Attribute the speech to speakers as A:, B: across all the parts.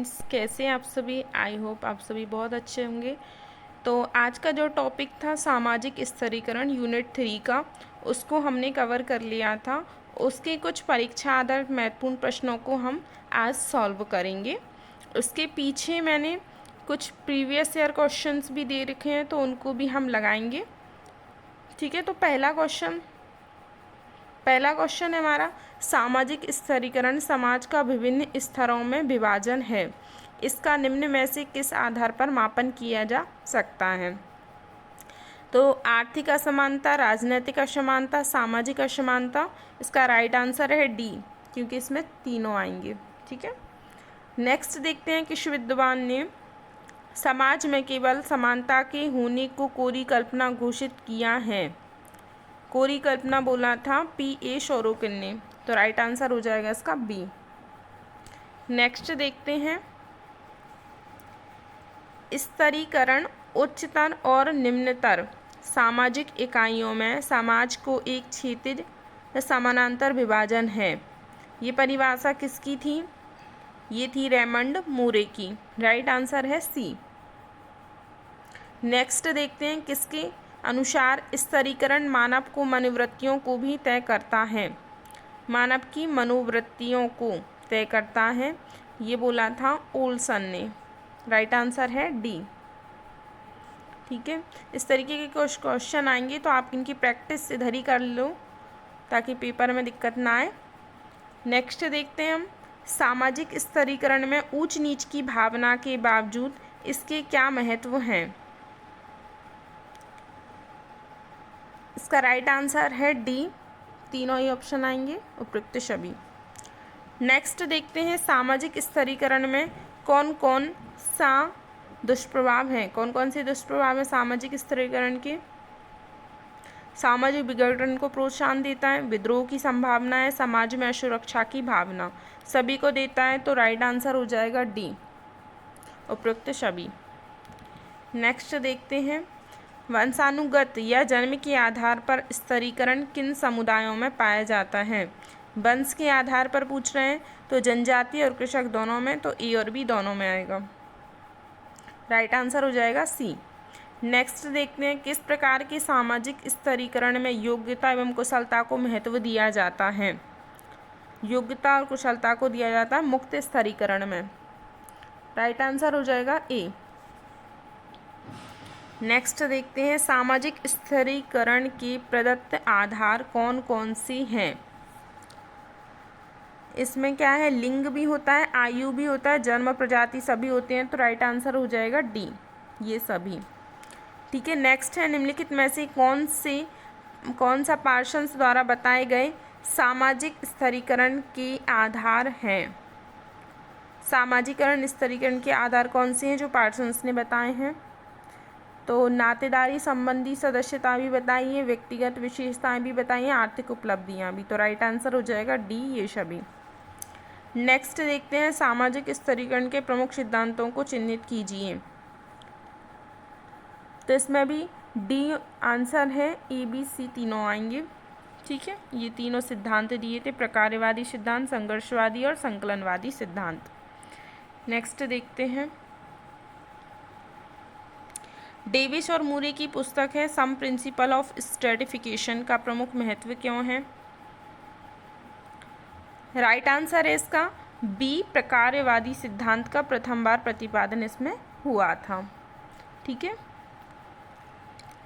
A: कैसे हैं आप सभी। आई होप आप सभी बहुत अच्छे होंगे। तो आज का जो टॉपिक था सामाजिक स्तरीकरण यूनिट 3 का, उसको हमने कवर कर लिया था। उसके कुछ परीक्षा आधारित महत्वपूर्ण प्रश्नों को हम आज सॉल्व करेंगे। उसके पीछे मैंने कुछ प्रीवियस ईयर क्वेश्चंस भी दे रखे हैं, तो उनको भी हम लगाएंगे। ठीक है, तो पहला क्वेश्चन है हमारा, सामाजिक स्तरीकरण समाज का विभिन्न स्तरों में विभाजन है। इसका निम्न में से किस आधार पर मापन किया जा सकता है। तो आर्थिक असमानता, राजनीतिक असमानता, सामाजिक असमानता। इसका राइट आंसर है डी, क्योंकि इसमें तीनों आएंगे। ठीक है, नेक्स्ट देखते हैं। किस विद्वान ने समाज में केवल समानता के होने को कोरी कल्पना घोषित किया है। कोरी कल्पना बोला था P.A. सोरोकिन ने, तो राइट आंसर हो जाएगा इसका बी। नेक्स्ट देखते हैं, स्तरीकरण उच्चतर और निम्नतर सामाजिक इकाइयों में समाज को एक क्षैतिज समानांतर विभाजन है। ये परिभाषा किसकी थी? ये थी रेमंड मूरे की। राइट आंसर है सी। नेक्स्ट देखते हैं, किसके अनुसार स्तरीकरण मानव को मनोवृत्तियों को भी तय करता है। मानव की मनोवृत्तियों को तय करता है, ये बोला था ओल्सन ने। राइट आंसर है डी। ठीक है, इस तरीके के कुछ क्वेश्चन आएंगे, तो आप इनकी प्रैक्टिस इधर ही कर लो ताकि पेपर में दिक्कत ना आए। नेक्स्ट देखते हैं हम, सामाजिक स्तरीकरण में ऊंच नीच की भावना के बावजूद इसके क्या महत्व हैं। इसका राइट आंसर है डी, तीनों ही ऑप्शन आएंगे उपयुक्त सभी। नेक्स्ट देखते हैं, सामाजिक स्तरीकरण में कौन कौन सा दुष्प्रभाव है। कौन कौन से दुष्प्रभाव है सामाजिक स्तरीकरण के? सामाजिक विघटन को प्रोत्साहन देता है, विद्रोह की संभावना है, समाज में असुरक्षा की भावना, सभी को देता है। तो राइट आंसर हो जाएगा डी, उपयुक्त सभी। नेक्स्ट देखते हैं, वंशानुगत या जन्म के आधार पर स्तरीकरण किन समुदायों में पाया जाता है। वंश के आधार पर पूछ रहे हैं, तो जनजाति और कृषक दोनों में, तो ए और बी दोनों में आएगा। राइट आंसर हो जाएगा सी। नेक्स्ट देखते हैं, किस प्रकार के सामाजिक स्तरीकरण में योग्यता एवं कुशलता को महत्व दिया जाता है। योग्यता और कुशलता को दिया जाता है मुक्त स्तरीकरण में। राइट आंसर हो जाएगा ए। नेक्स्ट देखते हैं, सामाजिक स्तरीकरण के प्रदत्त आधार कौन कौन से हैं। इसमें क्या है, लिंग भी होता है, आयु भी होता है, जन्म, प्रजाति सभी होते हैं। तो राइट आंसर हो जाएगा डी, ये सभी। ठीक है, नेक्स्ट है, निम्नलिखित में से कौन सा पार्सन्स द्वारा बताए गए सामाजिक स्तरीकरण के आधार हैं। सामाजिकरण स्तरीकरण के आधार कौन से हैं जो पार्सन्स ने बताए हैं? तो नातेदारी संबंधी सदस्यता भी बताई है, व्यक्तिगत विशेषताएं भी बताई हैं, आर्थिक उपलब्धियां भी। तो राइट आंसर हो जाएगा डी, ये सभी। नेक्स्ट देखते हैं, सामाजिक स्तरीकरण के प्रमुख सिद्धांतों को चिन्हित कीजिए। तो इसमें भी डी आंसर है, ए बी सी तीनों आएंगे। ठीक है, ये तीनों सिद्धांत दिए थे, प्रकारवादी सिद्धांत, संघर्षवादी और संकलनवादी सिद्धांत। नेक्स्ट देखते हैं, डेविस और मूरे की पुस्तक है सम प्रिंसिपल ऑफ स्ट्रेटिफिकेशन का प्रमुख महत्व क्यों है। राइट आंसर है इसका बी, प्रकारवादी सिद्धांत का प्रथम बार प्रतिपादन इसमें हुआ था। ठीक है,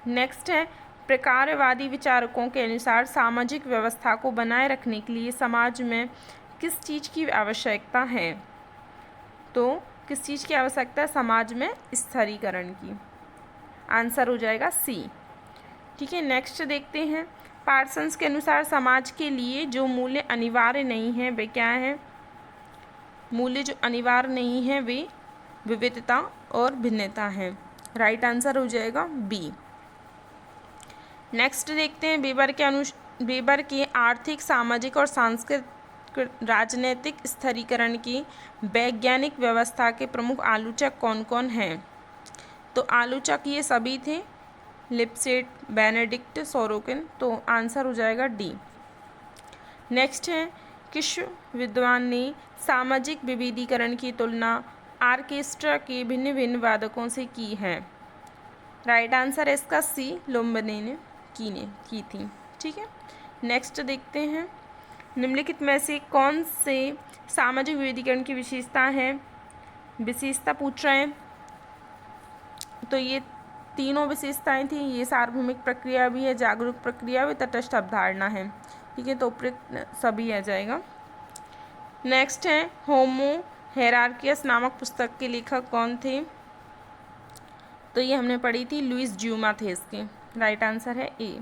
A: नेक्स्ट है, प्रकारवादी विचारकों के अनुसार सामाजिक व्यवस्था को बनाए रखने के लिए समाज में किस चीज़ की आवश्यकता है। तो किस चीज़ की आवश्यकता है समाज में? स्तरीकरण की। आंसर हो जाएगा सी। ठीक है, नेक्स्ट देखते हैं, पार्सन्स के अनुसार समाज के लिए जो मूल्य अनिवार्य नहीं है वे क्या है। मूल्य जो अनिवार्य नहीं है वे विविधता और भिन्नता है। राइट आंसर हो जाएगा बी। नेक्स्ट देखते हैं, वेबर के आर्थिक, सामाजिक और सांस्कृतिक राजनीतिक स्तरीकरण की वैज्ञानिक व्यवस्था के प्रमुख आलोचक कौन कौन हैं। तो आलोचक ये सभी थे, लिप्सेट, बेनेडिक्ट, सोरोकिन। तो आंसर हो जाएगा डी। नेक्स्ट है, किस विद्वान ने सामाजिक विविधीकरण की तुलना आर्केस्ट्रा के भिन्न भिन्न वादकों से की है? राइट आंसर है इसका सी, लुम्बिनी ने की थी। ठीक है, नेक्स्ट देखते हैं, निम्नलिखित में से कौन से सामाजिक विविधीकरण की विशेषता है? विशेषता पूछ रहे हैं, तो ये तीनों विशेषताएं थी। ये सार्वभौमिक प्रक्रिया भी है, जागरूक प्रक्रिया भी, तटस्थ अवधारणा है। ठीक है, तो उपयुक्त सभी आ जाएगा। नेक्स्ट है, होमो हेरार्कियस नामक पुस्तक के लेखक कौन थे? तो ये हमने पढ़ी थी, लुइस ड्यूमा थे इसके। राइट आंसर है ए।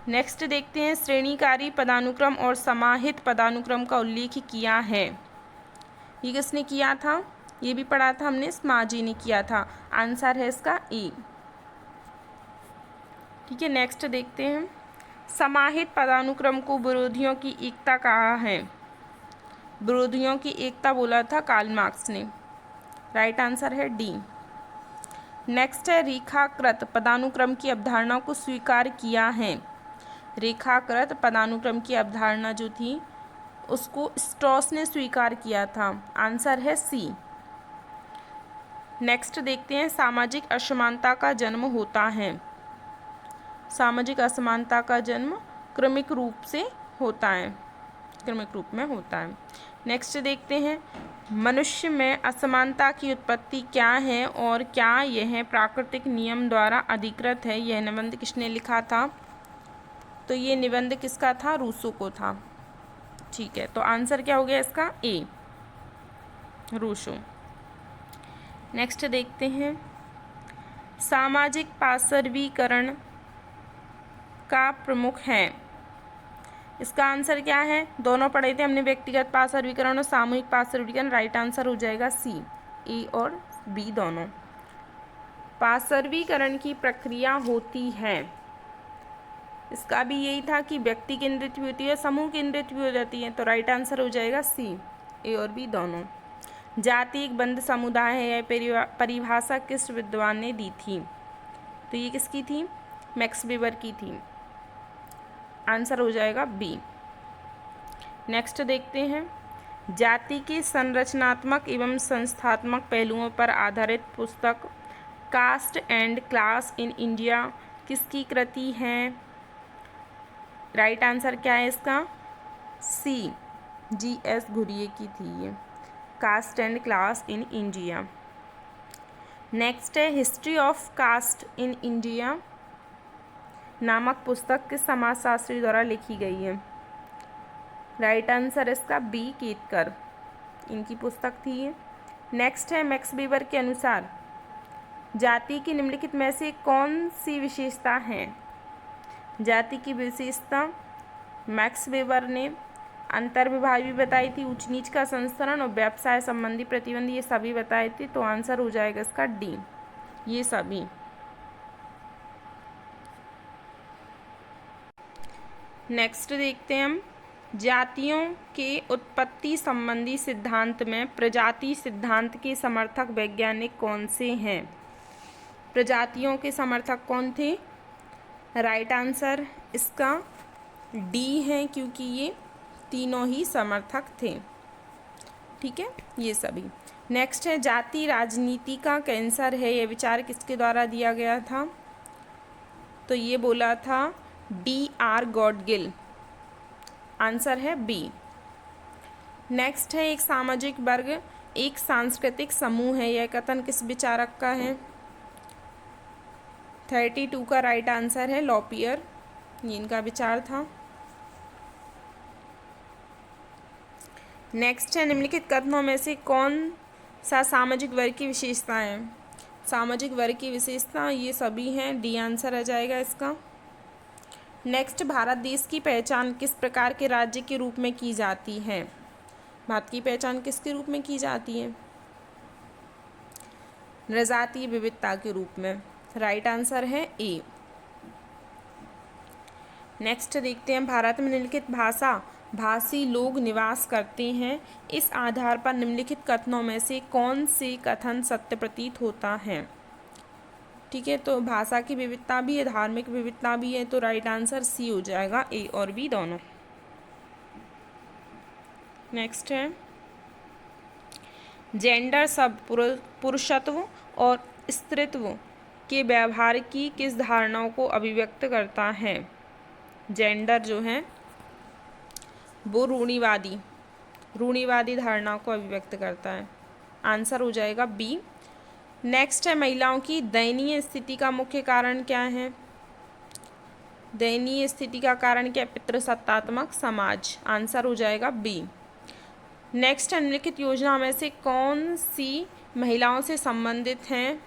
A: नेक्स्ट देखते हैं, श्रेणीकारी पदानुक्रम और समाहित पदानुक्रम का उल्लेख किया है। ये किसने किया था? ये भी पढ़ा था हमने, स्माजी ने किया था। आंसर है इसका ए। ठीक है, नेक्स्ट देखते हैं, समाहित पदानुक्रम को विरोधियों की एकता कहा है। विरोधियों की एकता बोला था कार्ल मार्क्स ने। राइट आंसर है डी। नेक्स्ट है, रेखाकृत पदानुक्रम की अवधारणा को स्वीकार किया है। रेखाकृत पदानुक्रम की अवधारणा जो थी उसको स्ट्रॉस ने स्वीकार किया था। आंसर है सी। नेक्स्ट देखते हैं, सामाजिक असमानता का जन्म होता है। सामाजिक असमानता का जन्म क्रमिक रूप से होता है, क्रमिक रूप में होता है। नेक्स्ट देखते हैं, मनुष्य में असमानता की उत्पत्ति क्या है और क्या यह प्राकृतिक नियम द्वारा अधिकृत है? यह निबंध किसने लिखा था? तो ये निबंध किसका था? रूसो को था। ठीक है, तो आंसर क्या हो गया इसका? ए, रूसो। नेक्स्ट देखते हैं, सामाजिक पार्श्वीकरण का प्रमुख है। इसका आंसर क्या है? दोनों पढ़े थे हमने, व्यक्तिगत पार्श्वीकरण और सामूहिक पार्श्वीकरण। राइट आंसर हो जाएगा सी, ए और बी दोनों। पार्श्वीकरण की प्रक्रिया होती है, इसका भी यही था कि व्यक्ति केंद्रित भी होती है, समूह केंद्रित भी हो जाती है। तो राइट आंसर हो जाएगा सी, ए और बी दोनों। जाति एक बंद समुदाय है, यह परिभाषा किस विद्वान ने दी थी? तो ये किसकी थी? मैक्स वेबर की थी। आंसर हो जाएगा बी। नेक्स्ट देखते हैं, जाति के संरचनात्मक एवं संस्थात्मक पहलुओं पर आधारित पुस्तक caste and class in India किसकी कृति है? राइट आंसर क्या है इसका? सी, जी.एस. घुरिये की थी ये, caste and class in India. Next है, history of caste in India नामक पुस्तक किस समाजशास्त्री द्वारा लिखी गई है? राइट आंसर इसका बी, केतकर, इनकी पुस्तक थी ये। नेक्स्ट है, मैक्स वेबर के अनुसार जाति की निम्नलिखित में से कौन सी विशेषता है? जाति की विशेषता मैक्स वेबर ने अंतर्विभाग भी बताई थी, ऊंच नीच का संस्करण और व्यवसाय संबंधी प्रतिबंध, ये सभी बताए थे। तो आंसर हो जाएगा इसका डी, ये सभी। नेक्स्ट देखते हैं हम, जातियों के उत्पत्ति संबंधी सिद्धांत में प्रजाति सिद्धांत के समर्थक वैज्ञानिक कौन से हैं? प्रजातियों के समर्थक कौन थे? राइट आंसर इसका डी है, क्योंकि ये तीनों ही समर्थक थे। ठीक है, ये सभी। नेक्स्ट है, जाति राजनीति का कैंसर है, यह विचार किसके द्वारा दिया गया था? तो ये बोला था D.R. गॉडगिल। आंसर है बी। नेक्स्ट है, एक सामाजिक वर्ग एक सांस्कृतिक समूह है, यह कथन किस विचारक का है? 32 का राइट आंसर है लॉपियर, ये इनका विचार था। नेक्स्ट है, निम्नलिखित कथनों में से कौन सा सामाजिक वर्ग की विशेषता है? सामाजिक वर्ग की विशेषता ये सभी हैं, डी आंसर आ जाएगा इसका। नेक्स्ट, भारत देश की पहचान किस प्रकार के राज्य के रूप में की जाती है? भारत की पहचान किसके रूप में की जाती है? नृजातीय विविधता के रूप में। राइट आंसर है ए। नेक्स्ट देखते हैं, भारत में निम्नलिखित भाषी लोग निवास करते हैं, इस आधार पर निम्नलिखित कथनों में से कौन से कथन सत्य प्रतीत होता है? ठीक है, तो भाषा की विविधता भी है, धार्मिक विविधता भी है, तो राइट आंसर सी हो जाएगा, ए और बी दोनों। नेक्स्ट है, जेंडर शब्द पुरुषत्व और स्त्रीत्व के व्यवहार की किस धारणाओं को अभिव्यक्त करता है? जेंडर जो है वो रूढ़िवादी धारणाओं को अभिव्यक्त करता है। आंसर हो जाएगा बी। नेक्स्ट है, महिलाओं की दयनीय स्थिति का मुख्य कारण क्या है? दयनीय स्थिति का कारण क्या? पितृसत्तात्मक समाज। आंसर हो जाएगा बी। नेक्स्ट है, निम्नलिखित योजना में से कौन सी महिलाओं से संबंधित हैं?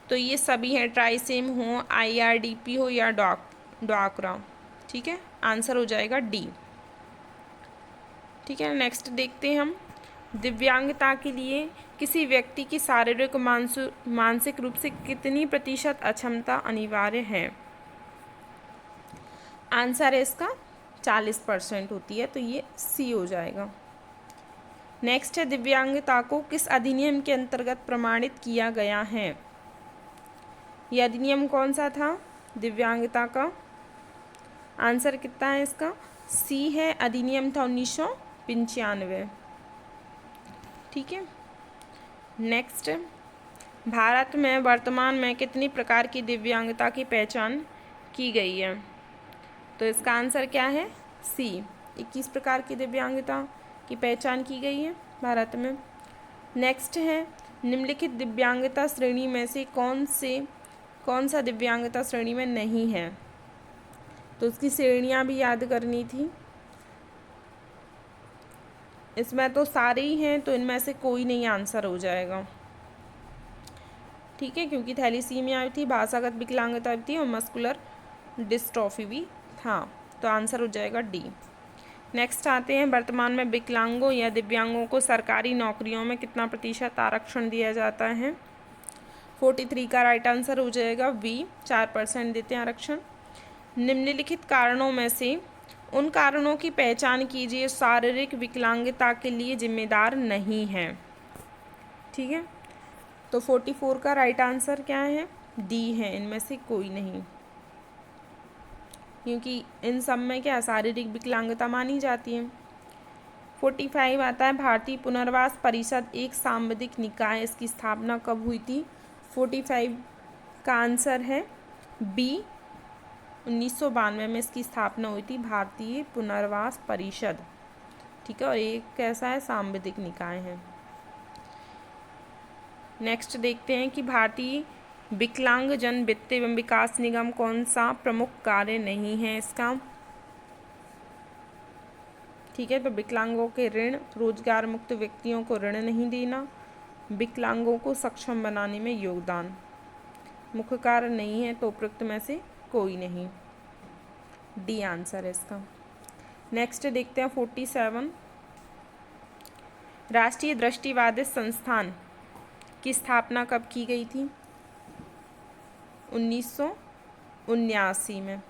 A: तो ये सभी हैं, ट्राइसेम हो, IRDP हो या ड्वाक्रा। ठीक है, आंसर हो जाएगा डी। ठीक है, नेक्स्ट देखते हैं हम, दिव्यांगता के लिए किसी व्यक्ति की शारीरिक मानसिक रूप से कितनी प्रतिशत अक्षमता अनिवार्य है? आंसर है इसका 40% होती है, तो ये सी हो जाएगा। नेक्स्ट है, दिव्यांगता को किस अधिनियम के अंतर्गत प्रमाणित किया गया है? यह अधिनियम कौन सा था दिव्यांगता का? आंसर कितना है इसका? सी है, अधिनियम था 1995। ठीक है, नेक्स्ट, भारत में वर्तमान में कितनी प्रकार की दिव्यांगता की पहचान की गई है? तो इसका आंसर क्या है? सी, 21 प्रकार की दिव्यांगता की पहचान की गई है भारत में। नेक्स्ट है, निम्नलिखित दिव्यांगता श्रेणी में से कौन सा दिव्यांगता श्रेणी में नहीं है? तो उसकी श्रेणियां भी याद करनी थी। इसमें तो सारे ही हैं, तो इनमें से कोई नहीं आंसर हो जाएगा। ठीक है, क्योंकि थैलीसीमिया भी थी, भाषागत विकलांगता भी थी और मस्कुलर डिस्ट्रॉफी भी था, तो आंसर हो जाएगा डी। नेक्स्ट आते हैं, वर्तमान में विकलांगों या दिव्यांगों को सरकारी नौकरियों में कितना प्रतिशत आरक्षण दिया जाता है? 43 का राइट आंसर हो जाएगा बी, 4% देते हैं आरक्षण। निम्नलिखित कारणों में से उन कारणों की पहचान कीजिए शारीरिक विकलांगता के लिए जिम्मेदार नहीं है। ठीक है, तो 44 का राइट आंसर क्या है? डी है, इनमें से कोई नहीं, क्योंकि इन सब में क्या शारीरिक विकलांगता मानी जाती है। 45 आता है, भारतीय पुनर्वास परिषद एक सांविधिक निकाय, इसकी स्थापना कब हुई थी? 45 का आंसर है बी, 1992 में इसकी स्थापना हुई थी, भारतीय पुनर्वास परिषद। ठीक है, और एक कैसा है? सांविधिक निकाय है। नेक्स्ट देखते हैं कि भारतीय विकलांगजन वित्त एवं विकास निगम कौन सा प्रमुख कार्य नहीं है इसका? ठीक है, तो विकलांगों के ऋण, रोजगार मुक्त व्यक्तियों को ऋण नहीं देना, विकलांगों को सक्षम बनाने में योगदान, मुख्य कार्य नहीं है, तो उपयुक्त में से कोई नहीं, डी आंसर है इसका। नेक्स्ट देखते हैं 47, राष्ट्रीय दृष्टिवादी संस्थान की स्थापना कब की गई थी? 1979 में।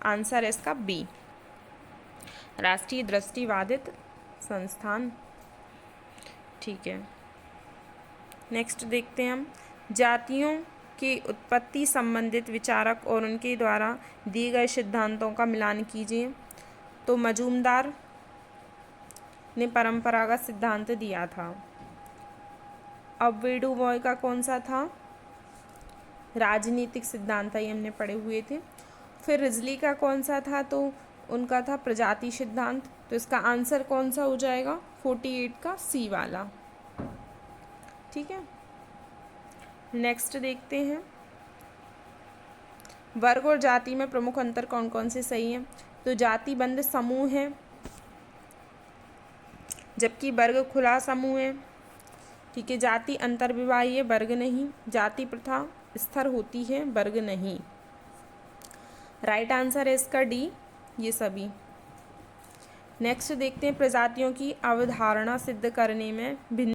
A: आंसर है इसका बी, राष्ट्रीय दृष्टिवादी संस्थान। ठीक है, नेक्स्ट देखते हैं हम, जातियों की उत्पत्ति संबंधित विचारक और उनके द्वारा दिए गए सिद्धांतों का मिलान कीजिए। तो मजूमदार ने परंपरागत सिद्धांत दिया था। अब वेडू बॉय का कौन सा था? राजनीतिक सिद्धांत, ये हमने पढ़े हुए थे। फिर रिजली का कौन सा था? तो उनका था प्रजाति सिद्धांत। तो इसका आंसर कौन सा हो जाएगा? 48 का सी वाला। ठीक है, नेक्स्ट देखते हैं, वर्ग और जाति में प्रमुख अंतर कौन कौन से सही हैं? तो जातिबंद समूह है, जबकि वर्ग खुला समूह है। ठीक है, जाति अंतर्विवाही है, वर्ग नहीं। जाति प्रथा स्थिर होती है, वर्ग नहीं। राइट आंसर है इसका डी, ये सभी। नेक्स्ट देखते हैं, प्रजातियों की अवधारणा सिद्ध करने में भिन्न